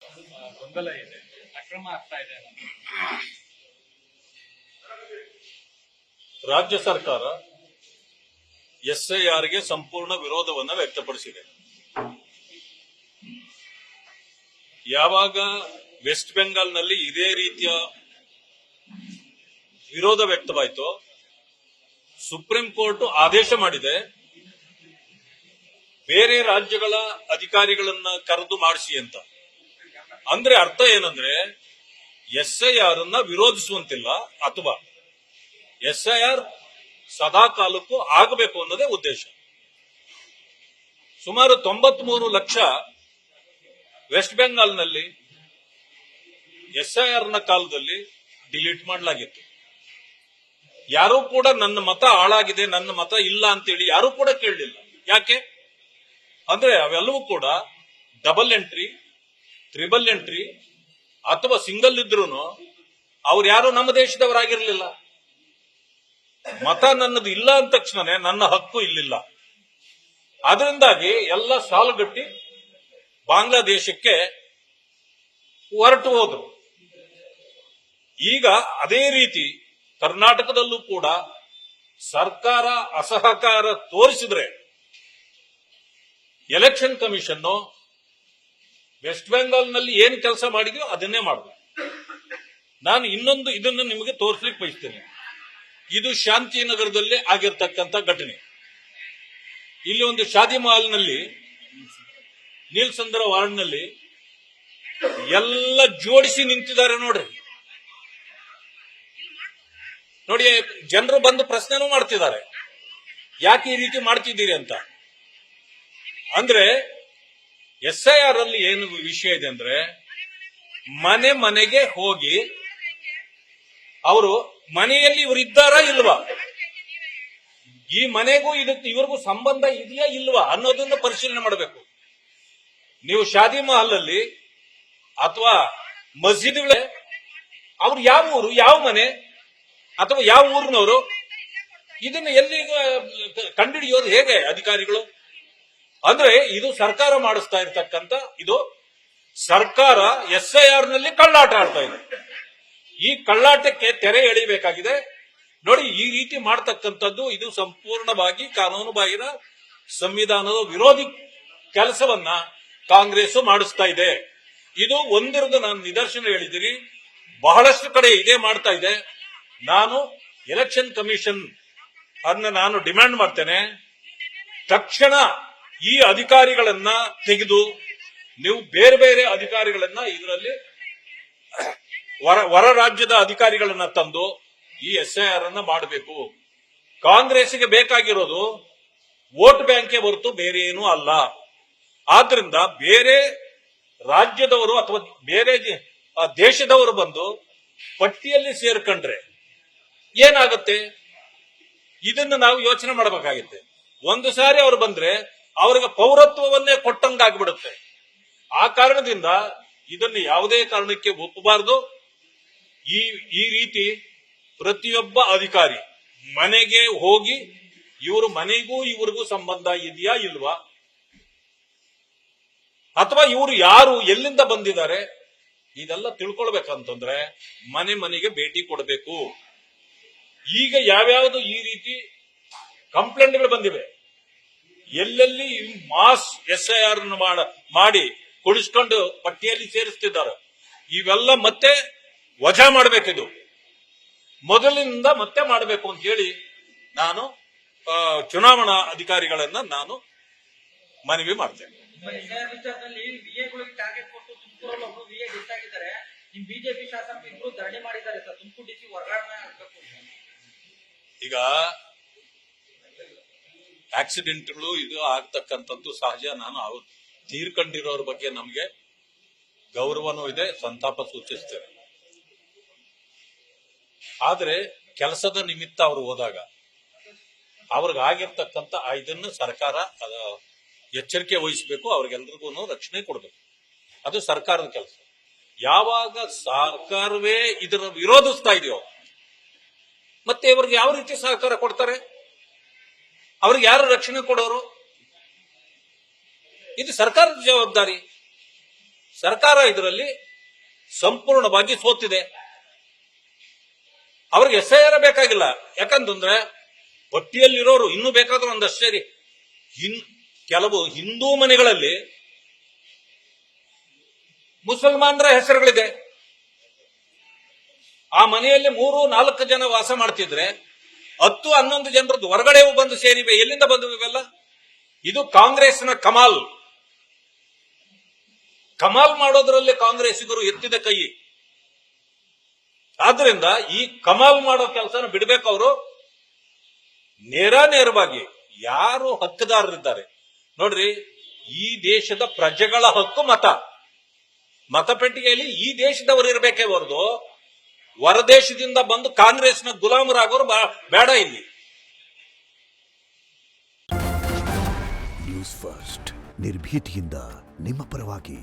ಗೊಂದಲ ಇದೆ, ಅಕ್ರಮ ಆಗ್ತಾ ಇದೆ. ರಾಜ್ಯ ಸರ್ಕಾರ ಎಸ್ಐಆರ್ಗೆ ಸಂಪೂರ್ಣ ವಿರೋಧವನ್ನು ವ್ಯಕ್ತಪಡಿಸಿದೆ. ಯಾವಾಗ ವೆಸ್ಟ್ ಬೆಂಗಾಲ್ನಲ್ಲಿ ಇದೇ ರೀತಿಯ ವಿರೋಧ ವ್ಯಕ್ತವಾಯಿತು, ಸುಪ್ರೀಂ ಕೋರ್ಟ್ ಆದೇಶ ಮಾಡಿದೆ ಬೇರೆ ರಾಜ್ಯಗಳ ಅಧಿಕಾರಿಗಳನ್ನ ಕರೆದು ಮಾಡಿಸಿ ಅಂತ. ಅಂದ್ರೆ ಅರ್ಥ ಏನಂದ್ರೆ ಎಸ್ಐಆರ್ ಅನ್ನ ವಿರೋಧಿಸುವಂತಿಲ್ಲ, ಅಥವಾ ಎಸ್ಐಆರ್ ಸದಾ ಕಾಲಕ್ಕೂ ಆಗಬೇಕು ಅನ್ನೋದೇ ಉದ್ದೇಶ. ಸುಮಾರು 93 ಲಕ್ಷ ವೆಸ್ಟ್ ಬೆಂಗಾಲ್ನಲ್ಲಿ ಎಸ್ಐಆರ್ ನ ಕಾಲದಲ್ಲಿ ಡಿಲೀಟ್ ಮಾಡಲಾಗಿತ್ತು. ಯಾರೂ ಕೂಡ ನನ್ನ ಮತ ಹಾಳಾಗಿದೆ, ನನ್ನ ಮತ ಇಲ್ಲ ಅಂತೇಳಿ ಯಾರೂ ಕೂಡ ಕೇಳಲಿಲ್ಲ. ಯಾಕೆ ಅಂದ್ರೆ ಅವೆಲ್ಲವೂ ಕೂಡ ಡಬಲ್ ಎಂಟ್ರಿ, ತ್ರಿಬಲ್ ಎಂಟ್ರಿ ಅಥವಾ ಸಿಂಗಲ್ ಇದ್ರೂ ಅವ್ರು ಯಾರು ನಮ್ಮ ದೇಶದವರಾಗಿರ್ಲಿಲ್ಲ. ಮತ ನನ್ನದು ಇಲ್ಲ ಅಂದ ತಕ್ಷಣ ನನ್ನ ಹಕ್ಕು ಇಲ್ಲಿಲ್ಲ. ಅದರಿಂದಾಗಿ ಎಲ್ಲ ಸಾಲುಗಟ್ಟಿ ಬಾಂಗ್ಲಾದೇಶಕ್ಕೆ ಹೊರಟು ಹೋದ್ರು. ಈಗ ಅದೇ ರೀತಿ ಕರ್ನಾಟಕದಲ್ಲೂ ಕೂಡ ಸರ್ಕಾರ ಅಸಹಕಾರ ತೋರಿಸಿದ್ರೆ ಎಲೆಕ್ಷನ್ ಕಮಿಷನ್ ವೆಸ್ಟ್ ಬೆಂಗಾಲ್ನಲ್ಲಿ ಏನ್ ಕೆಲಸ ಮಾಡಿದ್ಯೋ ಅದನ್ನೇ ಮಾಡಬೇಕು. ನಾನು ಇನ್ನೊಂದು ಇದನ್ನು ನಿಮಗೆ ತೋರಿಸ್ಲಿಕ್ಕೆ ಬಯಸ್ತೇನೆ. ಇದು ಶಾಂತಿನಗರದಲ್ಲಿ ಆಗಿರ್ತಕ್ಕಂಥ ಘಟನೆ. ಇಲ್ಲಿ ಒಂದು ಶಾದಿ ಮಹಲ್ನಲ್ಲಿ, ನೀಲ್ಸಂದ್ರ ವಾರ್ಡ್ನಲ್ಲಿ ಎಲ್ಲ ಜೋಡಿಸಿ ನಿಂತಿದ್ದಾರೆ ನೋಡಿ. ಜನರು ಬಂದು ಪ್ರಶ್ನೆನೂ ಮಾಡ್ತಿದ್ದಾರೆ, ಯಾಕೆ ಈ ರೀತಿ ಮಾಡ್ತಿದ್ದೀರಿ ಅಂತ. ಅಂದ್ರೆ ಎಸ್ಐಆರ್ ಅಲ್ಲಿ ಏನು ವಿಷಯ ಇದೆ ಅಂದ್ರೆ, ಮನೆ ಮನೆಗೆ ಹೋಗಿ ಅವರು ಮನೆಯಲ್ಲಿ ಇವರು ಇದ್ದಾರಾ ಇಲ್ವಾ, ಈ ಮನೆಗೂ ಇದಕ್ಕೆ ಇವ್ರಿಗೂ ಸಂಬಂಧ ಇದೆಯಾ ಇಲ್ವಾ ಅನ್ನೋದನ್ನ ಪರಿಶೀಲನೆ ಮಾಡಬೇಕು. ನೀವು ಶಾದಿ ಮಹಲ್ ಅಲ್ಲಿ ಅಥವಾ ಮಸ್ಜಿದ್ಗಳೇ ಅವ್ರು ಯಾವ ಊರು, ಯಾವ ಮನೆ ಅಥವಾ ಯಾವ ಊರಿನವರು, ಇದನ್ನ ಎಲ್ಲಿ ಕಂಡುಹಿಡಿಯೋದು ಹೇಗೆ ಅಧಿಕಾರಿಗಳು? ಅಂದ್ರೆ ಇದು ಸರ್ಕಾರ ಮಾಡಿಸ್ತಾ ಇರ್ತಕ್ಕಂಥ, ಇದು ಸರ್ಕಾರ ಎಸ್ಐಆರ್ ನಲ್ಲಿ ಕಳ್ಳಾಟ ಆಡ್ತಾ ಇದೆ. ಈ ಕಳ್ಳಾಟಕ್ಕೆ ತೆರೆ ಎಳಿಬೇಕಾಗಿದೆ. ನೋಡಿ, ಈ ರೀತಿ ಮಾಡ್ತಕ್ಕಂಥದ್ದು ಇದು ಸಂಪೂರ್ಣವಾಗಿ ಕಾನೂನು ಬಾಹಿರ, ಸಂವಿಧಾನದ ವಿರೋಧಿ ಕೆಲಸವನ್ನ ಕಾಂಗ್ರೆಸ್ ಮಾಡಿಸ್ತಾ ಇದೆ. ಇದು ಒಂದಿರದ ನಾನು ನಿದರ್ಶನ ಹೇಳಿದ್ದೀನಿ, ಬಹಳಷ್ಟು ಕಡೆ ಇದೇ ಮಾಡ್ತಾ ಇದೆ. ನಾನು ಎಲೆಕ್ಷನ್ ಕಮಿಷನ್ ಅನ್ನ ನಾನು ಡಿಮ್ಯಾಂಡ್ ಮಾಡ್ತೇನೆ, ತಕ್ಷಣ ಈ ಅಧಿಕಾರಿಗಳನ್ನ ತೆಗೆದು ನೀವು ಬೇರೆ ಬೇರೆ ಅಧಿಕಾರಿಗಳನ್ನ ಇದರಲ್ಲಿ ಹೊರ ರಾಜ್ಯದ ಅಧಿಕಾರಿಗಳನ್ನ ತಂದು ಈ ಎಸ್ಐಆರ್ ಅನ್ನ ಮಾಡಬೇಕು. ಕಾಂಗ್ರೆಸ್ಗೆ ಬೇಕಾಗಿರೋದು ವೋಟ್ ಬ್ಯಾಂಕೇ ಹೊರತು ಬೇರೆ ಏನೂ ಅಲ್ಲ. ಆದ್ರಿಂದ ಬೇರೆ ರಾಜ್ಯದವರು ಅಥವಾ ಬೇರೆ ದೇಶದವರು ಬಂದು ಪಟ್ಟಿಯಲ್ಲಿ ಸೇರ್ಕೊಂಡ್ರೆ ಏನಾಗುತ್ತೆ, ಇದನ್ನು ನಾವು ಯೋಚನೆ ಮಾಡಬೇಕಾಗುತ್ತೆ. ಒಂದು ಸಾರಿ ಅವರು ಬಂದ್ರೆ ಅವರಿಗೆ ಪೌರತ್ವವನ್ನೇ ಕೊಟ್ಟಂಗಾಗ್ಬಿಡುತ್ತೆ. ಆ ಕಾರಣದಿಂದ ಇದನ್ನು ಯಾವುದೇ ಕಾರಣಕ್ಕೆ ಒಪ್ಪಬಾರದು. ಈ ರೀತಿ ಪ್ರತಿಯೊಬ್ಬ ಅಧಿಕಾರಿ ಮನೆಗೆ ಹೋಗಿ ಇವರು ಮನೆಗೂ ಇವ್ರಿಗೂ ಸಂಬಂಧ ಇದೆಯಾ ಇಲ್ವಾ, ಅಥವಾ ಇವರು ಯಾರು, ಎಲ್ಲಿಂದ ಬಂದಿದ್ದಾರೆ, ಇದೆಲ್ಲ ತಿಳ್ಕೊಳ್ಬೇಕಂತಂದ್ರೆ ಮನೆ ಮನೆಗೆ ಭೇಟಿ ಕೊಡಬೇಕು. ಈಗ ಯಾವ್ಯಾವುದು ಈ ರೀತಿ ಕಂಪ್ಲೇಂಟ್ಗಳು ಬಂದಿವೆ, ಎಲ್ಲೆಲ್ಲಿ ಮಾಸ್ ಎಸ್ಐಆರ್ ಮಾಡಿ ಕುಡಿಸ್ಕೊಂಡು ಪಟ್ಟಿಯಲ್ಲಿ ಸೇರಿಸ್ತಿದ್ದಾರೆ, ಇವೆಲ್ಲ ಮತ್ತೆ ವಜಾ ಮಾಡಬೇಕಿದು, ಮೊದಲಿನಿಂದ ಮತ್ತೆ ಮಾಡಬೇಕು ಅಂತ ಹೇಳಿ ನಾನು ಚುನಾವಣಾ ಅಧಿಕಾರಿಗಳನ್ನ ನಾನು ಮನವಿ ಮಾಡ್ತೇನೆ. ಈಗ ಆಕ್ಸಿಡೆಂಟ್ಗಳು ಇದು ಆಗ್ತಕ್ಕಂಥದ್ದು ಸಹಜ. ನಾನು ಅವ್ರು ತೀರ್ಕೊಂಡಿರೋರ ಬಗ್ಗೆ ನಮಗೆ ಗೌರವನೂ ಇದೆ, ಸಂತಾಪ ಸೂಚಿಸ್ತೇವೆ. ಆದ್ರೆ ಕೆಲಸದ ನಿಮಿತ್ತ ಅವರು ಹೋದಾಗ ಅವ್ರಿಗಾಗಿರ್ತಕ್ಕಂಥ ಇದನ್ನು ಸರ್ಕಾರ ಎಚ್ಚರಿಕೆ ವಹಿಸಬೇಕು, ಅವ್ರಿಗೆಲ್ರಿಗೂ ರಕ್ಷಣೆ ಕೊಡಬೇಕು. ಅದು ಸರ್ಕಾರದ ಕೆಲಸ. ಯಾವಾಗ ಸರ್ಕಾರವೇ ಇದರ ವಿರೋಧಿಸ್ತಾ ಇದೆಯೋ ಮತ್ತೆ ಇವ್ರಿಗೆ ಯಾವ ರೀತಿ ಸಹಕಾರ ಕೊಡ್ತಾರೆ, ಅವ್ರಿಗೆ ಯಾರು ರಕ್ಷಣೆ ಕೊಡೋರು? ಇದು ಸರ್ಕಾರದ ಜವಾಬ್ದಾರಿ. ಸರ್ಕಾರ ಇದರಲ್ಲಿ ಸಂಪೂರ್ಣವಾಗಿ ಸೋತಿದೆ. ಅವ್ರಿಗೆ SIR ಬೇಕಾಗಿಲ್ಲ. ಯಾಕಂತಂದ್ರೆ ಪಟ್ಟಿಯಲ್ಲಿರೋರು ಇನ್ನೂ ಬೇಕಾದ್ರೂ ಒಂದಷ್ಟು ಸೇರಿ ಕೆಲವು ಹಿಂದೂ ಮನೆಗಳಲ್ಲಿ ಮುಸಲ್ಮಾನರ ಹೆಸರುಗಳಿದೆ. ಆ ಮನೆಯಲ್ಲಿ 3-4 ಜನ ವಾಸ ಮಾಡ್ತಿದ್ರೆ 10-11 ಜನರದ್ದು ಹೊರಗಡೆ ಬಂದು ಸೇರಿವೆ. ಎಲ್ಲಿಂದ ಬಂದವು ಇವೆಲ್ಲ? ಇದು ಕಾಂಗ್ರೆಸ್ನ ಕಮಾಲ್ ಮಾಡೋದ್ರಲ್ಲಿ ಕಾಂಗ್ರೆಸ್ಸಿಗರು ಎತ್ತಿದ ಕೈ. ಆದ್ರಿಂದ ಈ ಕಮಾಲ್ ಮಾಡೋ ಕೆಲಸನ ಬಿಡ್ಬೇಕು. ಅವರು ನೇರವಾಗಿ ಯಾರು ಹಕ್ಕುದಾರರಿದ್ದಾರೆ ನೋಡ್ರಿ, ಈ ದೇಶದ ಪ್ರಜೆಗಳ ಹಕ್ಕು ಮತಪೆಟ್ಟಿಗೆಯಲ್ಲಿ ಈ ದೇಶದವರು ಇರಬೇಕೇ ಹೊರದು ಹೊರದೇಶದಿಂದ ಬಂದು ಕಾಂಗ್ರೆಸ್ನ ಗುಲಾಮರಾಗೋರು ಬೇಡ ಇಲ್ಲಿ. ನ್ಯೂಸ್ ಫಸ್ಟ್ ನಿರ್ಭೀತಿಯಿಂದ ನಿಮ್ಮ ಪರವಾಗಿ.